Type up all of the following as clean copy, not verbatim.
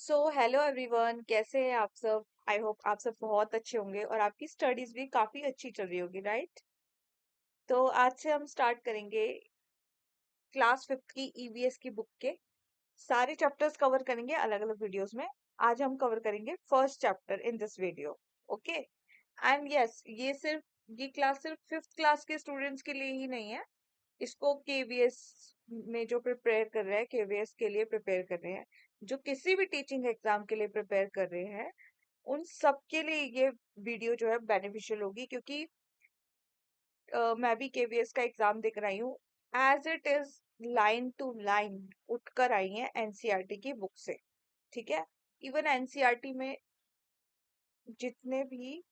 So hello everyone, कैसे हैं आप सब। आई होप आप सब बहुत अच्छे होंगे और आपकी स्टडीज भी काफी अच्छी चल रही होगी, राइट। तो आज से हम स्टार्ट करेंगे क्लास फिफ्थ की ईवीएस की बुक के सारे चैप्टर्स कवर करेंगे अलग अलग वीडियोस में। आज हम कवर करेंगे first chapter in this video. Okay. And yes, ये क्लास सिर्फ फिफ्थ क्लास के स्टूडेंट्स के लिए ही नहीं है। इसको केवीएस में जो प्रिपेयर कर रहे हैं, केवीएस के लिए प्रिपेयर कर रहे हैं, जो किसी भी टीचिंग एग्जाम के लिए प्रिपेयर कर रहे हैं, उन सब के लिए ये वीडियो जो है बेनिफिशियल होगी, क्योंकि मैं भी केवीएस का एग्जाम देकर आई हूँ। As it is, line to line उठकर आई है एनसीईआरटी की बुक से। ठीक है। इवन एनसीईआरटी में जितने भी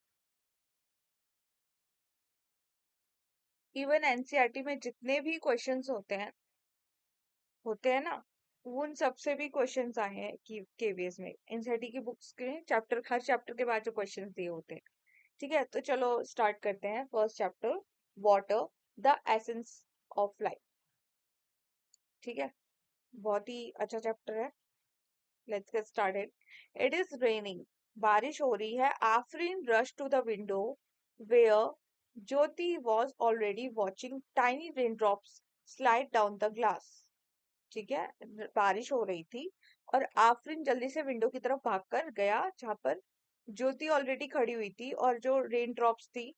इवन एनसीईआरटी में जितने भी क्वेश्चंस होते हैं ना, उन सबसे भी क्वेश्चंस आए हैं कि केवीएस में एनसीईआरटी की बुक्स के चैप्टर, हर चैप्टर के बाद जो क्वेश्चंस दिए होते हैं। ठीक है, तो चलो स्टार्ट करते हैं first chapter, water, the essence of life. ठीक है, बहुत ही अच्छा चैप्टर है। Let's get started. It is raining, बारिश हो रही है। Afreen rush to the window where Jyoti was already watching tiny rain drops slide down the glass. ठीक है, बारिश हो रही थी और आफरीन जल्दी से विंडो की तरफ भागकर गया जहां पर ज्योति ऑलरेडी खड़ी हुई थी, और जो रेन ड्रॉप्स थी,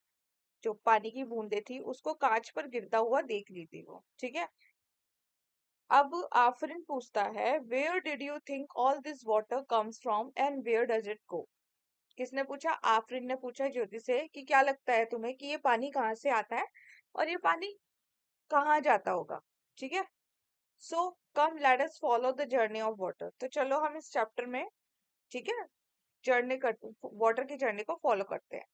जो पानी की बूंदें थी, उसको कांच पर गिरता हुआ देख ली थी वो। ठीक है। अब आफरीन पूछता है, where did you think all this water comes from and where does it go. किसने पूछा? आफरीन ने पूछा ज्योति से कि क्या लगता है तुम्हें कि ये पानी कहाँ से आता है और ये पानी कहाँ जाता होगा। ठीक है। So come let us follow the journey of water. तो चलो हम इस चैप्टर में, ठीक है, जर्नी कर वाटर की जर्नी को फॉलो करते हैं।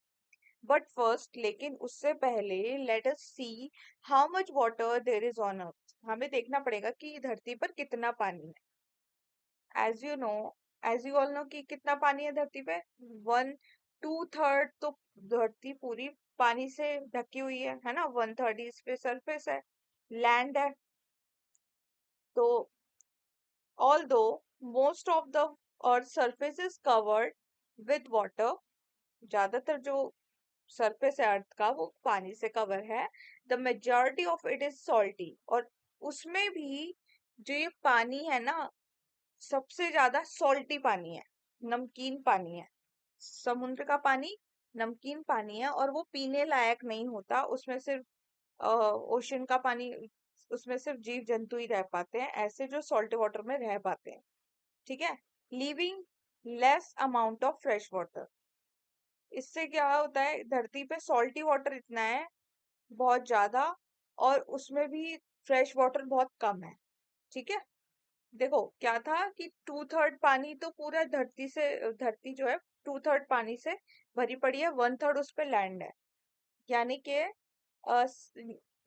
बट फर्स्ट, लेकिन उससे पहले, let us see how much water there is on earth. हमें देखना पड़ेगा कि धरती पर कितना पानी है। एज यू ऑल नो कि कितना पानी है धरती पे। वन टू थर्ड तो धरती पूरी पानी से ढकी हुई है ना। वन थर्ड इस पे सरफेस है, लैंड है। तो although most of the earth's surface is covered with water, ज्यादातर जो सरफेस है अर्थ का वो पानी से कवर है। The majority of it is salty, और उसमें भी जो ये पानी है ना, सबसे ज्यादा सॉल्टी पानी है, नमकीन पानी है। समुद्र का पानी नमकीन पानी है और वो पीने लायक नहीं होता। उसमें सिर्फ ओशन का पानी, उसमें सिर्फ जीव जंतु ही रह पाते हैं, ऐसे जो सॉल्टी वाटर में रह पाते हैं। ठीक है। Leaving less amount of fresh water. इससे क्या होता है, धरती पे सॉल्टी वाटर इतना है, बहुत ज्यादा, और उसमें भी फ्रेश वाटर बहुत कम है। ठीक है। देखो क्या था कि टू थर्ड पानी तो पूरा धरती जो है टू थर्ड पानी से भरी पड़ी है, वन थर्ड उस पे लैंड है। यानी कि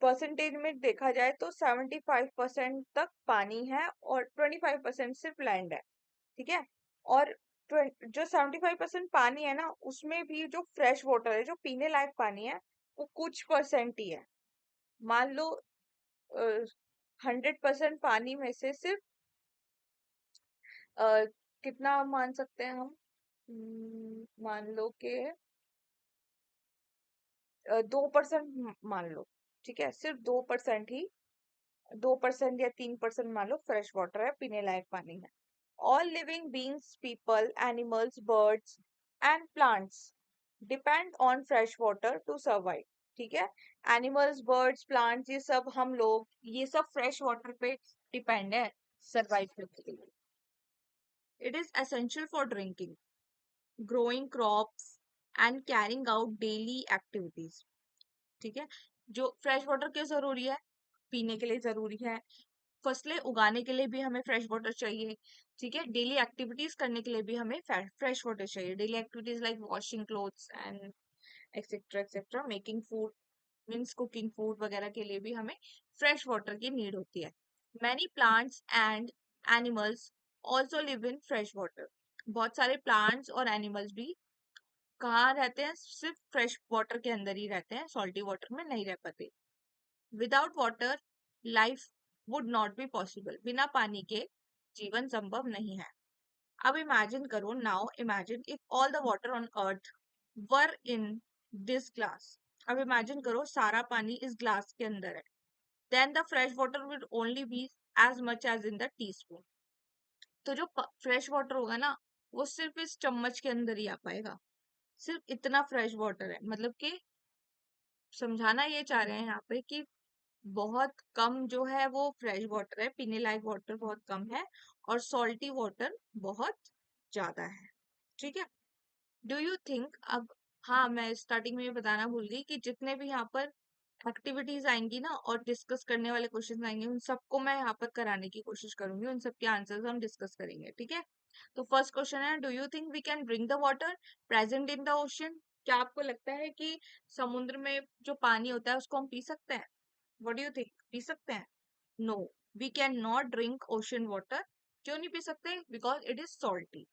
परसेंटेज में देखा जाए तो 75% तक पानी है और 25% सिर्फ लैंड है। ठीक है। और जो 75% पानी है ना, उसमें भी जो फ्रेश वाटर है, जो पीने लायक पानी है, वो कुछ परसेंट ही है। मान लो 100% पानी में से सिर्फ कितना मान सकते हैं हम, मान लो कि 2% मान लो। ठीक है, सिर्फ 2% ही, 2% या 3% मान लो फ्रेश वाटर है, पीने लायक पानी है। All living beings, people, animals, birds and plants depend on fresh water to survive. ठीक है। एनिमल्स, बर्ड्स, प्लांट्स, ये सब हम लोग, ये सब फ्रेश वाटर पे डिपेंड है सरवाइव करने के लिए। It is essential for drinking, growing crops and carrying out daily activities. ठीक है। जो फ्रेश वाटर क्यों जरूरी है? पीने के लिए जरूरी है, फसलें उगाने के लिए भी हमें फ्रेश वाटर चाहिए। ठीक है, डेली एक्टिविटीज करने के लिए भी हमें फ्रेश वाटर चाहिए। Daily activities like washing clothes and etcetera etcetera, making food means cooking food वगैरह के लिए भी हमें फ्रेश वाटर की नीड होती है। Many plants and animals also live in fresh water. बहुत सारे प्लांट्स और एनिमल्स भी कहाँ रहते हैं? सिर्फ फ्रेश वाटर के अंदर ही रहते हैं, सॉल्टी वाटर में नहीं रह पाते। Without water life would not be possible. बिना पानी के जीवन संभव नहीं है। अब इमेजिन करो, now imagine if all the water on earth were in this glass. अब इमेजिन करो सारा पानी इस ग्लास के अंदर है, then the fresh water will only be as much as in the teaspoon. तो जो फ्रेश वाटर होगा ना, वो सिर्फ इस चम्मच के अंदर ही आ पाएगा। सिर्फ इतना फ्रेश वाटर है, मतलब कि समझाना ये चाह रहे हैं यहाँ पे कि बहुत कम जो है वो फ्रेश वाटर है, पीने लायक वाटर बहुत कम है, और सॉल्टी वाटर बहुत ज्यादा है। ठीक है, डू यू थिंक अब, हाँ मैं स्टार्टिंग में ये बताना भूल गई कि जितने भी यहाँ पर एक्टिविटीज आएंगी ना और डिस्कस करने वाले क्वेश्चन आएंगे, उन सबको मैं यहाँ पर कराने की कोशिश करूंगी, उन सबके आंसर्स हम डिस्कस करेंगे। ठीक है, तो फर्स्ट क्वेश्चन है, do you think we can drink the water present in the ocean? क्या आपको लगता है कि समुद्र में जो पानी होता है उसको हम पी सकते हैं? व्हाट डू यू थिंक, पी सकते हैं? No, we can not drink ocean water. क्यों नहीं पी सकते? Because it is salty.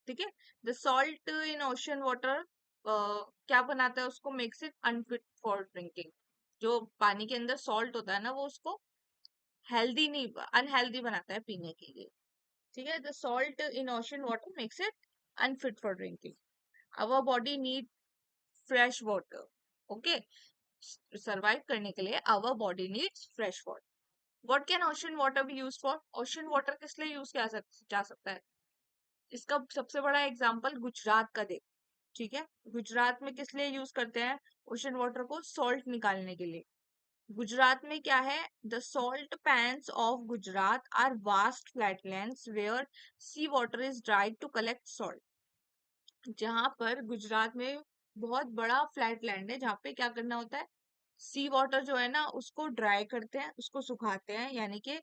ठीक है, the salt in ocean water क्या बनाता है उसको, makes it unfit for drinking. जो पानी के अंदर सॉल्ट होता है ना, वो उसको हेल्दी नहीं, अनहेल्दी बनाता है पीने के लिए। ठीक है, the salt in ocean water makes it unfit for drinking. Our body need fresh water. Okay, survive करने के लिए our body needs fresh water. What can ocean water be use for? Ocean water किस लिए use किया जा सकता है? इसका सबसे बड़ा एग्जांपल गुजरात का दे। ठीक है, गुजरात में किस लिए यूज करते हैं ओशन वाटर को? सॉल्ट निकालने के लिए। गुजरात में क्या है, the salt pans of Gujarat are vast flatlands where sea water is dried to collect salt. जहां पर गुजरात में बहुत बड़ा फ्लैट लैंड है, जहाँ पे क्या करना होता है, सी वाटर जो है ना उसको ड्राई करते हैं, उसको सुखाते हैं, यानी कि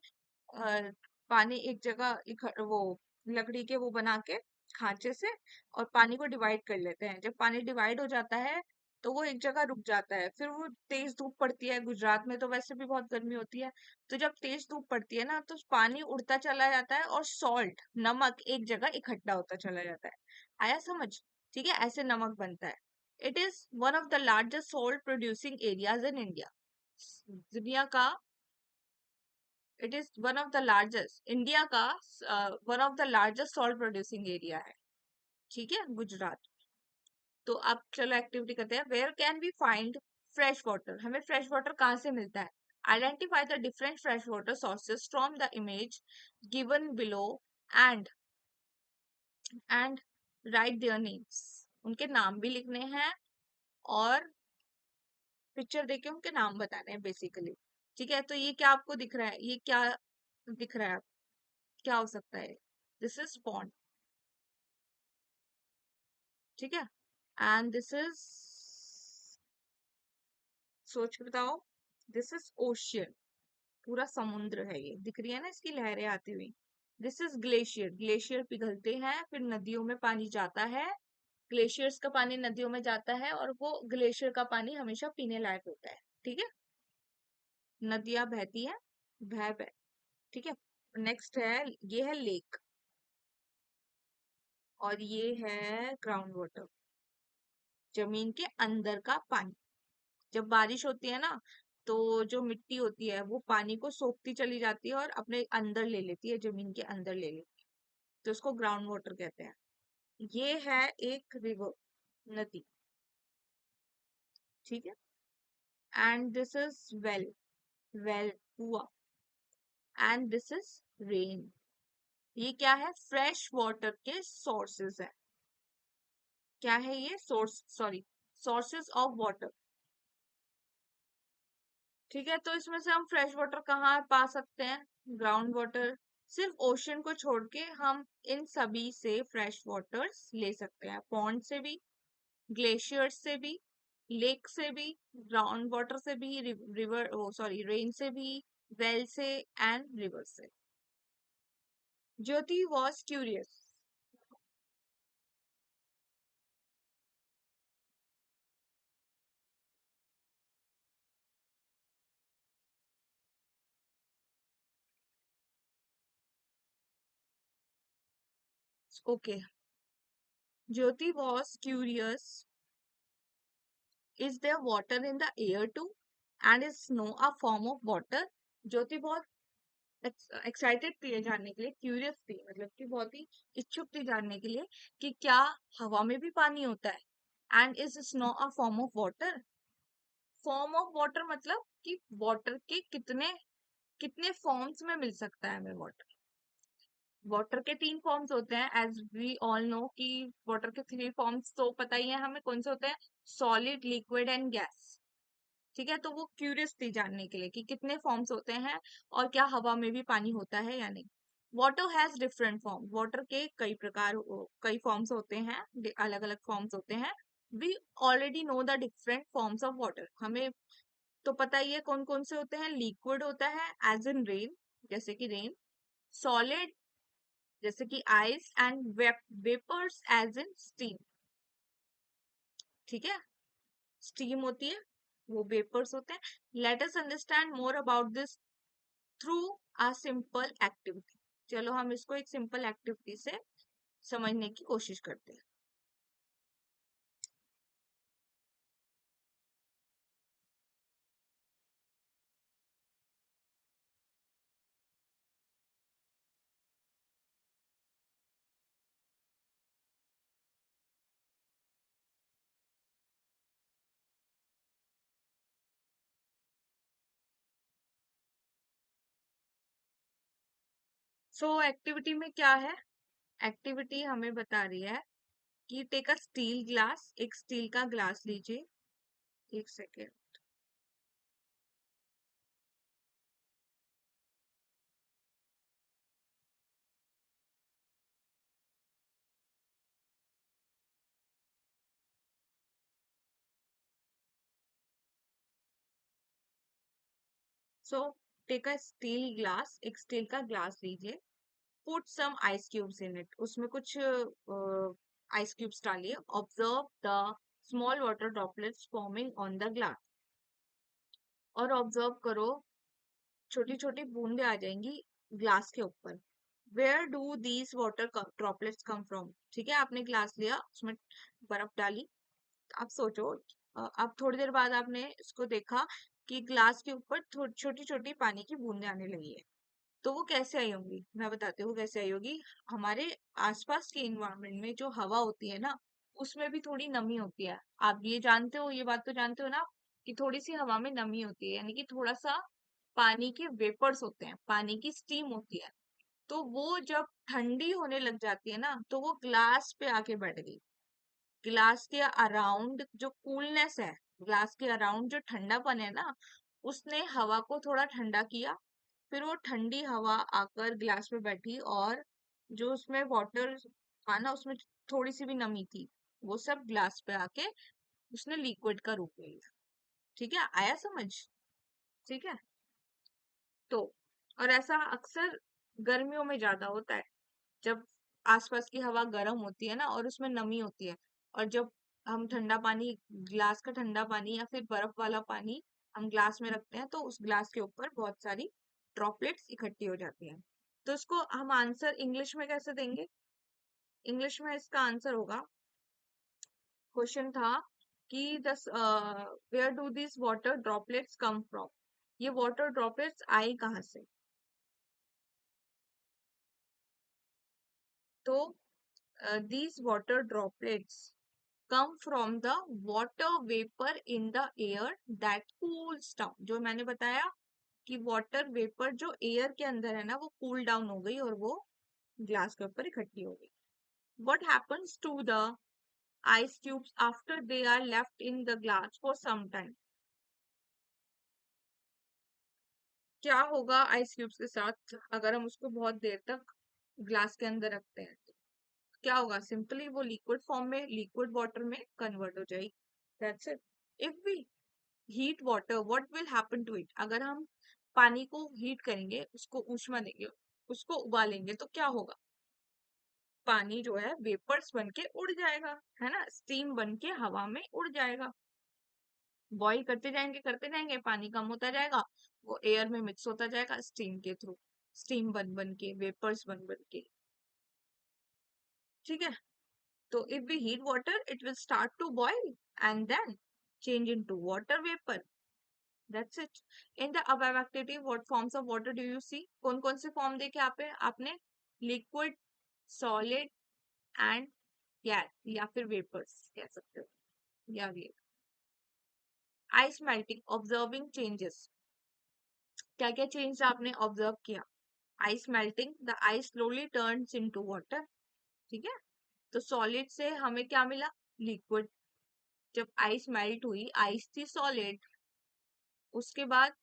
पानी एक जगह वो लकड़ी के वो बना के खांचे से, और पानी को डिवाइड कर लेते हैं। जब पानी डिवाइड हो जाता है तो वो एक जगह रुक जाता है, फिर वो तेज धूप पड़ती है, गुजरात में तो वैसे भी बहुत गर्मी होती है, तो जब तेज धूप पड़ती है ना तो पानी उड़ता चला जाता है और सॉल्ट, नमक एक जगह इकट्ठा होता चला जाता है। आया समझ? ठीक है, ऐसे नमक बनता है। It is one of the largest salt producing areas in India. दुनिया का, it is one of the largest, India का one of the largest salt producing area है। ठीक है, गुजरात। तो अब चलो एक्टिविटी करते हैं, where can we find fresh water? हमें फ्रेश वाटर कहाँ से मिलता है? Identify the different fresh water sources from the image given below and and write their names. उनके नाम भी लिखने हैं और पिक्चर देके उनके नाम बताने हैं बेसिकली। ठीक है, तो ये क्या आपको दिख रहा है, ये क्या दिख रहा है आपको? क्या हो सकता है? This is pond. ठीक है, एंड दिस इज, सोच के बताओ, दिस इज ओशियन। पूरा समुद्र है, ये दिख रही है ना इसकी लहरें आती हुई। दिस इज ग्लेशियर, ग्लेशियर पिघलते हैं फिर नदियों में पानी जाता है, ग्लेशियर्स का पानी नदियों में जाता है और वो ग्लेशियर का पानी हमेशा पीने लायक होता है। ठीक है, नदियां बहती हैं, बह बह। ठीक है, नेक्स्ट है, ये है लेक, और ये है ग्राउंड वाटर, जमीन के अंदर का पानी। जब बारिश होती है ना, तो जो मिट्टी होती है वो पानी को सोखती चली जाती है और अपने अंदर ले लेती है, जमीन के अंदर ले लेती है, तो उसको ग्राउंड वाटर कहते हैं। ये है एक रिवर, नदी। ठीक है, and this is well, well कुआ, एंड दिस इज रेन। ये क्या है? फ्रेश वाटर के सोर्सेस है। क्या है ये? Source, sorry, sources of water. ठीक है, तो इसमें से हम फ्रेश वाटर कहाँ पा सकते हैं? Ground water. सिर्फ ओशन को छोड़ के हम इन सभी से फ्रेश वाटर्स ले सकते हैं, पॉन्ड से भी, ग्लेशियर से भी, लेक से भी, ग्राउंड वाटर से भी, रिवर, ओ सॉरी, रेन से भी, वेल से एंड रिवर से। Jyoti was curious. Okay, Jyoti was curious, is there water in the air too, and is snow a form of water? Jyoti बहुत एक्साइटेड थी ये जानने के लिए, क्यूरियस थी, मतलब कि बहुत ही इच्छुक थी जानने के लिए कि क्या हवा में भी पानी होता है। And is snow a form of water? Form of water मतलब कि वाटर के कितने कितने फॉर्म्स में मिल सकता है हमें वाटर। वाटर के 3 फॉर्म्स होते हैं, एज वी ऑल नो कि वाटर के 3 फॉर्म्स तो पता ही है हमें कौन से होते हैं, सॉलिड, लिक्विड एंड गैस। ठीक है, तो वो क्यूरियस थी जानने के लिए कि कितने फॉर्म्स होते हैं और क्या हवा में भी पानी होता है या नहीं। Water has different form, water के कई प्रकार, कई फॉर्म्स होते हैं, अलग अलग फॉर्म्स होते हैं। We already know the different forms of water, हमें तो पता ही है कौन कौन से होते हैं। लिक्विड होता है एज इन रेन, जैसे कि रेन। सॉलिड जैसे कि ice, and vapours as in steam. ठीक है, स्टीम होती है, वो वेपर्स होते हैं। Let us understand more about this through a simple activity. चलो हम इसको एक सिंपल एक्टिविटी से समझने की कोशिश करते हैं। सो एक्टिविटी में क्या है? एक्टिविटी हमें बता रही है कि टेक अ स्टील ग्लास, एक स्टील का ग्लास लीजिए। एक second. So take a steel glass, एक स्टील का ग्लास लीजिए। Put some ice cubes in it, उसमें कुछ आइस क्यूब्स डालिए। Observe the small water droplets forming on the glass, और ऑब्जर्व करो छोटी छोटी बूंदे आ जाएंगी ग्लास के ऊपर। Where do these water droplets come from? ठीक है, आपने ग्लास लिया, उसमें बर्फ डाली। आप सोचो, अब थोड़ी देर बाद आपने इसको देखा कि ग्लास के ऊपर छोटी छोटी पानी की बूंदें आने लगी है। तो वो कैसे आई होंगी, मैं बताती हूँ कैसे आई होगी। हमारे आसपास के इन्वायरमेंट में जो हवा होती है ना, उसमें भी थोड़ी नमी होती है। आप ये जानते हो, ये बात तो जानते हो ना, कि थोड़ी सी हवा में नमी होती है, यानी कि थोड़ा सा पानी के वेपर्स होते हैं, पानी की स्टीम होती है। तो वो जब ठंडी होने लग जाती है ना, तो वो ग्लास पे आके बैठ गई। ग्लास के अराउंड जो कूलनेस है, ग्लास के अराउंड जो ठंडापन है ना, उसने हवा को थोड़ा ठंडा किया। फिर वो ठंडी हवा आकर ग्लास में बैठी, और जो उसमें वाटर था ना, उसमें थोड़ी सी भी नमी थी, वो सब ग्लास पे आके उसने लिक्विड का रूप ले लिया। ठीक है, आया समझ? ठीक है, तो और ऐसा अक्सर गर्मियों में ज्यादा होता है, जब आसपास की हवा गर्म होती है ना और उसमें नमी होती है, और जब हम ठंडा पानी, ग्लास का ठंडा पानी या फिर बर्फ वाला पानी हम ग्लास में रखते हैं, तो उस ग्लास के ऊपर बहुत सारी ड्रॉपलेट्स इकट्ठी हो जाती हैं। तो इसको हम आंसर इंग्लिश में कैसे देंगे? इंग्लिश में इसका आंसर होगा, क्वेश्चन था कि thus where do this water droplets come from? ये वाटर ड्रॉपलेट्स आई कहाँ से? तो these water droplets come from the water vapor in the air that cools down। जो मैंने बताया कि वाटर वेपर जो एयर के अंदर है ना, वो कूल डाउन हो गई और वो ग्लास के ऊपर इकट्ठी हो गई। What happens to the ice cubes after they are left in the glass for some time? क्या होगा आइस क्यूब्स के साथ अगर हम उसको बहुत देर तक ग्लास के अंदर रखते हैं? क्या होगा? सिंपली वो लिक्विड फॉर्म में, लिक्विड वाटर में कन्वर्ट हो जाएगी। That's it. If we heat water, what will happen to it? अगर हम पानी को हीट करेंगे, उसको ऊष्मा देंगे, उसको उबालेंगे, तो क्या होगा? पानी जो है वेपर्स बन के उड़ जाएगा, है ना, स्टीम बन के हवा में उड़ जाएगा। बॉईल करते जाएंगे, पानी कम होता जाएगा, वो एयर में मिक्स होता जाएगा स्टीम के थ्रू, स्टीम बन बन के, वेपर्स बन बन के। ठीक है, तो if we heat water, it will start to boil and then change into water vapor. That's it. In the above activity what forms of water do you see? कौन कौन से फॉर्म देखे आपने? लिक्विड, सॉलिड एंड गैस, या फिर vapours कह सकते हो, या ये आइस मेल्टिंग, ऑब्जर्विंग चेंजेस। क्या क्या चेंज आपने ऑब्जर्व किया? Ice melting, the ice slowly turns into water. ठीक है, तो सॉलिड से हमें क्या मिला? लिक्विड। जब आइस मेल्ट हुई, आइस थी सॉलिड, उसके बाद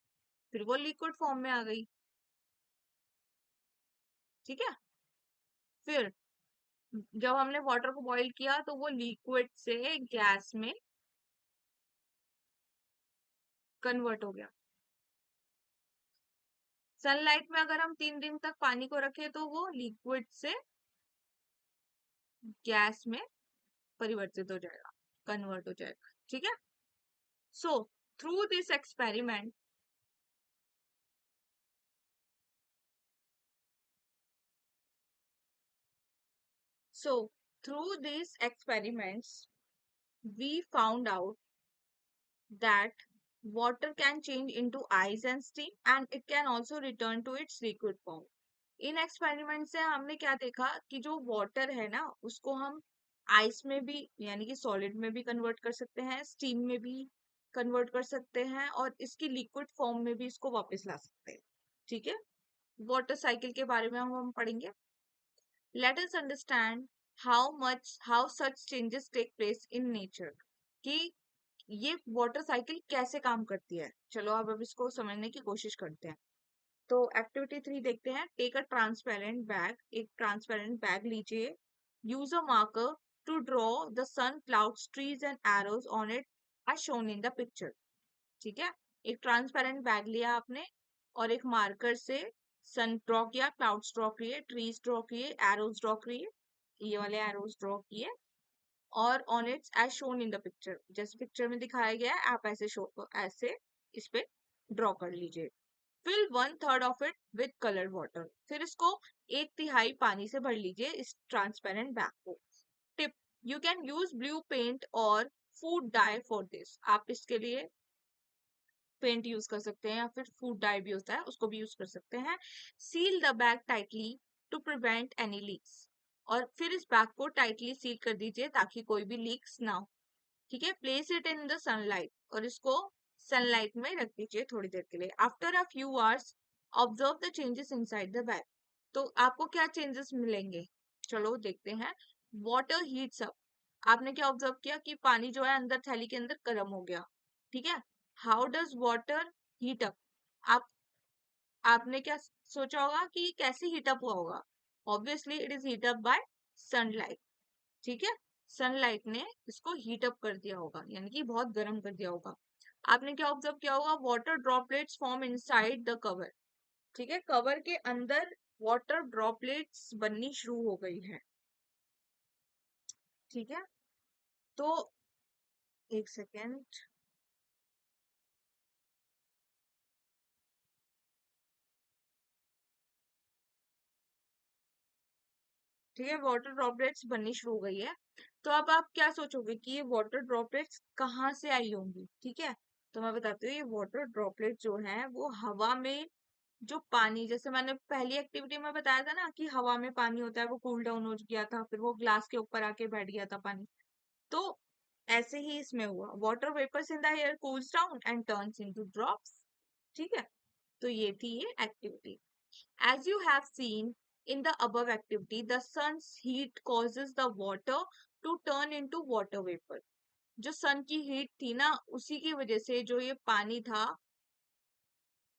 फिर वो लिक्विड फॉर्म में आ गई। ठीक है, फिर जब हमने वाटर को बॉईल किया तो वो लिक्विड से गैस में कन्वर्ट हो गया। सनलाइट में अगर हम 3 दिन तक पानी को रखें तो वो लिक्विड से गैस में परिवर्तित हो जाएगा, कन्वर्ट हो जाएगा। ठीक है, so through this experiment, so through these experiments we found out that water can change into ice and steam and it can also return to its liquid form. In experiment से हमने क्या देखा कि जो वाटर है ना उसको हम आइस में भी यानी कि सॉलिड में भी कन्वर्ट कर सकते हैं, स्टीम में भी कन्वर्ट कर सकते हैं और इसकी लिक्विड फॉर्म में भी इसको वापस ला सकते हैं। ठीक है, वाटर साइकिल के बारे में हम पढ़ेंगे। Let us understand how such changes take place in nature, कि ये वाटर साइकिल कैसे काम करती है। चलो अब इसको समझने की कोशिश करते हैं। तो एक्टिविटी 3 देखते हैं। टेक अ ट्रांसपेरेंट बैग, एक ट्रांसपेरेंट बैग लीजिए। Use a marker to draw the sun, clouds, trees and arrows on it as shown in the picture. ठीक है, एक ट्रांसपेरेंट बैग लिया आपने और एक मार्कर से सन ड्रॉ किया, क्लाउड्स ड्रॉ किए, ट्रीज ड्रॉ किए, एरोज ड्रॉ किए, ये वाले एरोज ड्रॉ किए और on its as shown in the picture, जैसे पिक्चर में दिखाया गया है आप ऐसे शो ऐसे इस पे ड्रॉ कर लीजिए। Fill 1/3 of it with coloured water, फिर इसको 1/3 पानी से भर लीजिए इस ट्रांसपेरेंट बैग को। Tip, you can use blue paint or food dye for this, आप इसके लिए पेंट यूज कर सकते हैं या फिर फूड डाई भी होता है उसको भी यूज कर सकते हैं। Seal the bag tightly to prevent any leaks, और फिर इस बैग को टाइटली सील कर दीजिए ताकि कोई भी लीक्स ना हो। ठीक है, place it in the sunlight, और इसको सनलाइट में रख दीजिए थोड़ी देर के लिए। After a few hours observe the changes inside the bag, तो आपको क्या चेंजेस मिलेंगे? चलो देखते हैं। वाटर हीट्स अप, आपने क्या ऑब्जर्व किया कि पानी जो है अंदर थैली के अंदर गर्म हो गया। ठीक है, how does water heat up, आप आपने क्या सोचा होगा कि कैसे हीट अप हुआ होगा? Obviously it is heat up by sunlight. ठीक है, सनलाइट ने इसको हीट अप कर दिया होगा यानी कि बहुत गर्म कर दिया होगा। आपने क्या ऑब्जर्व किया होगा? Water droplets form inside the cover. ठीक है, कवर के अंदर वाटर ड्रॉपलेट्स बननी शुरू हो गई है। ठीक है, तो एक सेकेंड, ठीक है, वाटर ड्रॉपलेट्स बननी शुरू हो गई है। तो अब आप क्या सोचोगे कि ये वाटर ड्रॉपलेट्स कहाँ से आई होंगी? ठीक है, तो मैं बताती हूँ, ये वाटर ड्रॉपलेट जो है वो हवा में जो पानी, जैसे मैंने पहली एक्टिविटी में बताया था ना कि हवा में पानी होता है वो कूल डाउन हो गया था, फिर वो ग्लास के ऊपर आके बैठ गया था पानी, तो ऐसे ही इसमें हुआ। Water vapours in the air cools down and turns into drops. ठीक है, तो ये थी ये activity. As you have seen in the above activity, the sun's heat causes the water to turn into water vapor. जो सन की heat थी ना उसी की वजह से जो ये पानी था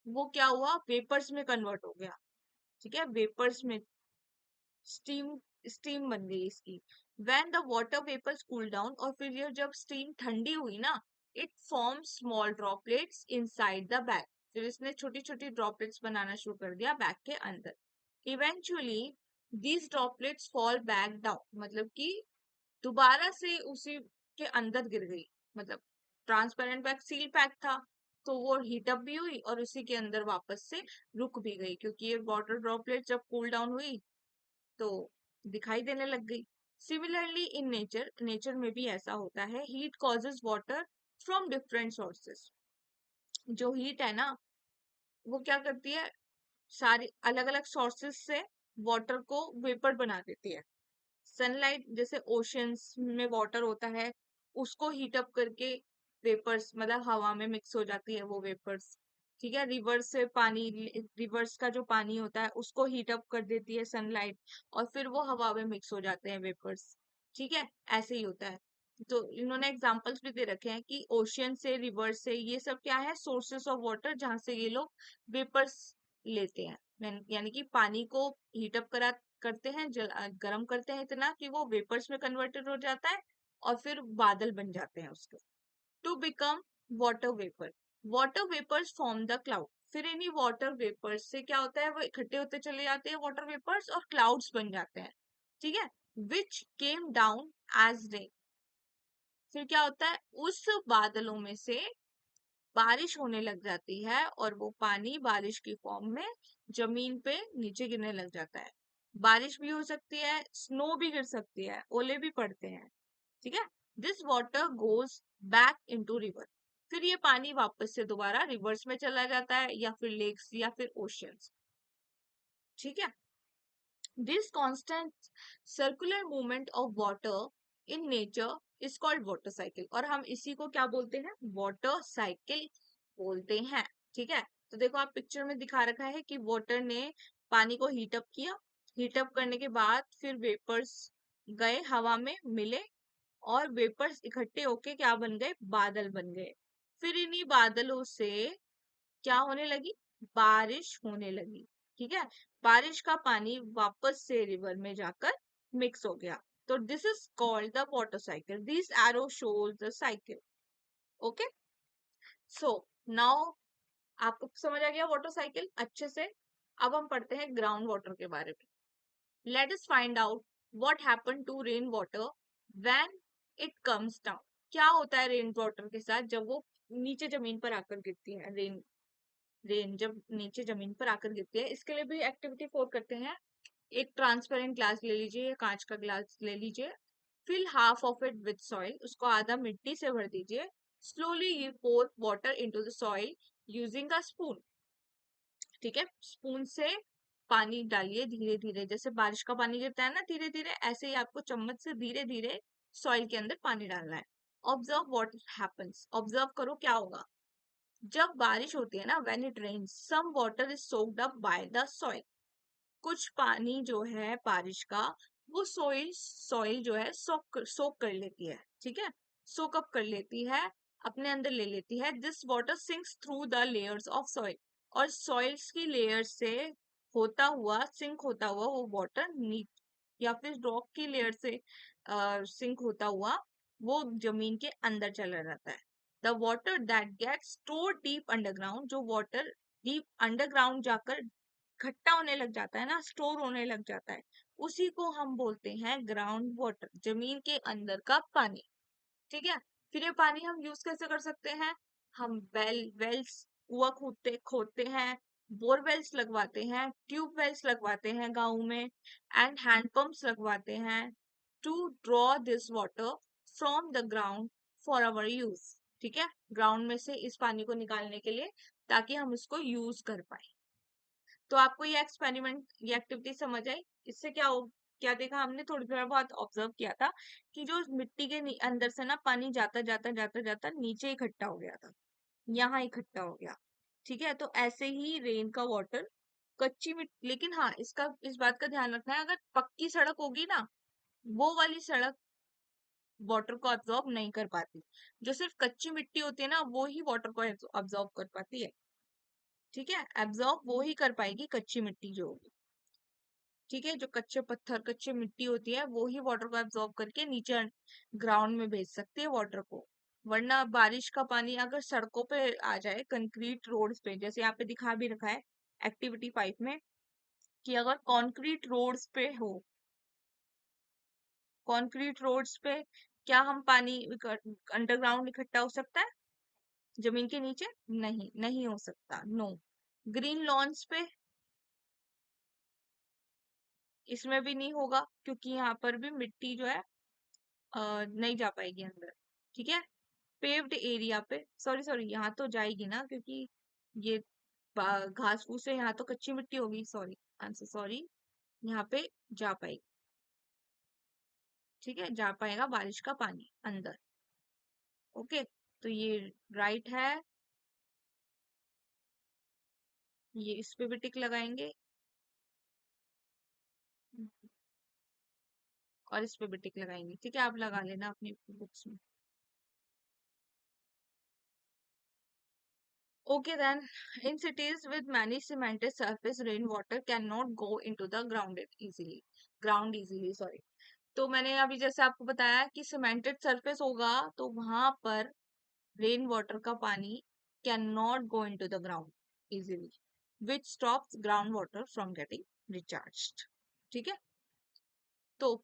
वो क्या हुआ? वेपर्स में कन्वर्ट हो गया। ठीक है, वेपर्स में स्टीम स्टीम बन गई इसकी। When the water vapors cool down, और फिर ये जब स्टीम ठंडी हुई ना, it forms small droplets inside the bag, फिर इसने छोटी छोटी ड्रॉपलेट्स बनाना शुरू कर दिया बैग के अंदर। Eventually these droplets fall back down, मतलब कि दोबारा से उसी के अंदर गिर गई, मतलब ट्रांसपेरेंट बैग सील पैक था तो वो हीटअप भी हुई और उसी के अंदर वापस से रुक भी गई, क्योंकि ये वाटर ड्रॉपलेट जब कूल डाउन हुई तो दिखाई देने लग गई। सिमिलरली इन नेचर, नेचर में भी ऐसा होता है। Heat causes water from different sources, जो हीट है ना, वो क्या करती है, सारे अलग अलग सोर्सेस से वाटर को वेपर बना देती है। सनलाइट, जैसे ओशंस में वाटर होता है, उसको हीट अप करके वेपर्स, मतलब हवा में मिक्स हो जाती है वो वेपर्स। ठीक है, रिवर्स से पानी, रिवर्स का जो पानी होता है उसको हीट अप कर देती है सनलाइट, और फिर वो हवा में मिक्स हो जाते हैं वेपर्स। ठीक है, ऐसे ही होता है। तो इन्होंने एग्जांपल्स भी दे रखे हैं कि ओशियन से, रिवर से, ये सब क्या है, सोर्सेस ऑफ वाटर जहां से ये लोग वेपर्स लेते हैं। यानी कि पानी को हीट अप करा करते हैं, गर्म करते हैं इतना कि वो वेपर्स में कन्वर्टेड हो जाता है, और फिर बादल बन जाते हैं उसके, to become water vapour. Water vapours form the cloud. फिर इन्हीं वाटर वेपर्स से क्या होता है, वो इकट्ठे होते चले जाते हैं वाटर वेपर्स, और क्लाउड्स बन जाते हैं। ठीक है, विच केम डाउन एज रेन। फिर क्या होता है, उस बादलों में से बारिश होने लग जाती है, और वो पानी बारिश की फॉर्म में जमीन पे नीचे गिरने लग जाता है। बारिश भी हो सकती है, स्नो भी गिर सकती है, ओले भी पड़ते हैं। ठीक है, this water goes back into river. फिर ये पानी वापस से दोबारा रिवर्स में चला जाता है, या फिर लेक्स, या फिर ओशियंस। ठीक है, this constant circular movement of water in nature is called water cycle. और हम इसी को क्या बोलते हैं, वाटर साइकिल बोलते हैं। ठीक है, तो देखो आप पिक्चर में दिखा रखा है कि वाटर ने पानी को हीट अप किया, हीट अप करने के बाद फिर वेपर्स गए हवा में मिले, और वेपर्स इकट्ठे होके क्या बन गए, बादल बन गए। फिर इन्हीं बादलों से क्या होने लगी, बारिश होने लगी। ठीक है, बारिश का पानी वापस से रिवर में जाकर मिक्स हो गया। तो this is called the water cycle. This arrow shows the cycle. Okay, so now आपको समझ आ गया वाटर साइकिल अच्छे से। अब हम पढ़ते हैं ग्राउंड वाटर के बारे में। Let us find out what happen to rain water when it comes down. क्या होता है रेन वाटर के साथ जब वो नीचे जमीन पर आकर गिरती है। रेन जब नीचे जमीन पर आकर गिरती है, इसके लिए भी एक्टिविटी 4 करते हैं। एक ट्रांसपेरेंट ग्लास ले लीजिए, या कांच का ग्लास ले लीजिए, fill half of it with soil, उसको आधा मिट्टी से भर दीजिए। Slowly you pour water into the soil using a spoon. ठीक है, स्पून से पानी डालिए धीरे धीरे, जैसे बारिश का पानी गिरता है ना धीरे धीरे, ऐसे ही आपको चम्मच से धीरे धीरे सॉइल के अंदर पानी डालना है। Observe what happens. ऑब्जर्व करो क्या होगा जब बारिश होती है ना, when it rains some water is soaked up by the soil. कुछ पानी जो है बारिश का, वो सॉइल सॉइल जो है सोक कर लेती है। ठीक है, सोक अप कर लेती है, अपने अंदर ले लेती है। This water sinks through the layers of soil. और सॉइल्स की लेयर से होता हुआ, सिंक होता हुआ वो वाटर या फिर रॉक की लेयर से सिंक होता हुआ वो जमीन के अंदर चला जाता है। The water that gets stored deep underground. जो वाटर डीप अंडरग्राउंड जाकर इकट्ठा होने लग जाता है ना, स्टोर होने लग जाता है, उसी को हम बोलते हैं ग्राउंड वाटर, जमीन के अंदर का पानी। ठीक है, फिर ये पानी हम यूज कैसे कर सकते हैं, हम वेल्स, कुआं खोदते खोदते हैं, बोरवेल्स लगवाते हैं, ट्यूब वेल्स लगवाते हैं गाँव में, एंड हैंड पंप्स लगवाते हैं, to draw this water from the ground for our use. ठीक है, ग्राउंड में से इस पानी को निकालने के लिए, ताकि हम इसको यूज कर पाए। तो आपको ये एक्सपेरिमेंट, ये एक्टिविटी समझ आई। इससे क्या हो, क्या देखा हमने, थोड़ी थोड़ा बहुत ऑब्जर्व किया था कि जो मिट्टी के अंदर से ना पानी जाता जाता जाता जाता नीचे इकट्ठा हो गया था, यहाँ इकट्ठा हो गया। ठीक है, तो ऐसे ही रेन का वाटर कच्ची मिट्टी, लेकिन हाँ इसका, इस बात का ध्यान रखना है, अगर पक्की सड़क होगी ना, वो वाली सड़क वाटर को अब्जॉर्ब नहीं कर पाती। जो सिर्फ कच्ची मिट्टी होती है ना, वो ही वाटर को अब्जॉर्ब कर पाती है। ठीक है, एब्जॉर्ब वो ही कर पाएगी कच्ची मिट्टी जो होगी। ठीक है, जो कच्चे पत्थर, कच्चे मिट्टी होती है, वो ही वाटर को एब्जॉर्ब करके नीचे ग्राउंड में भेज सकती है वाटर को। वरना बारिश का पानी अगर सड़कों पे आ जाए, कंक्रीट रोड्स पे, जैसे यहाँ पे दिखा भी रखा है एक्टिविटी 5 में, कि अगर कंक्रीट रोड्स पे हो, कंक्रीट रोड्स पे क्या हम पानी अंडरग्राउंड इकट्ठा हो सकता है जमीन के नीचे? नहीं, नहीं हो सकता, नो। ग्रीन लॉन्स पे इसमें भी नहीं होगा, क्योंकि यहाँ पर भी मिट्टी जो है नहीं जा पाएगी अंदर। ठीक है, पेव्ड एरिया पे, सॉरी सॉरी, यहाँ तो जाएगी ना क्योंकि ये घास फूस है, यहाँ तो कच्ची मिट्टी होगी, सॉरी, आंसर सॉरी, यहाँ पे जा पाएगी। ठीक है, जा पाएगा बारिश का पानी अंदर। ओके, तो ये राइट है। ये इस पे भी टिक लगाएंगे और इस पे भी टिक लगाएंगे। ठीक है, आप लगा लेना अपनी बुक्स में। Okay then, in cities with many cemented surface, rainwater cannot go into the ground easily, sorry। तो मैंने अभी जैसे आपको बताया कि सीमेंटेड सरफेस होगा तो वहां पर रेन वाटर का पानी can not go into the ground easily, which stops ground water from getting recharged. ठीक है, तो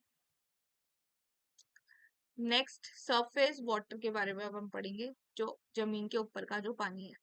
नेक्स्ट सरफेस वाटर के बारे में अब हम पढ़ेंगे, जो जमीन के ऊपर का जो पानी है।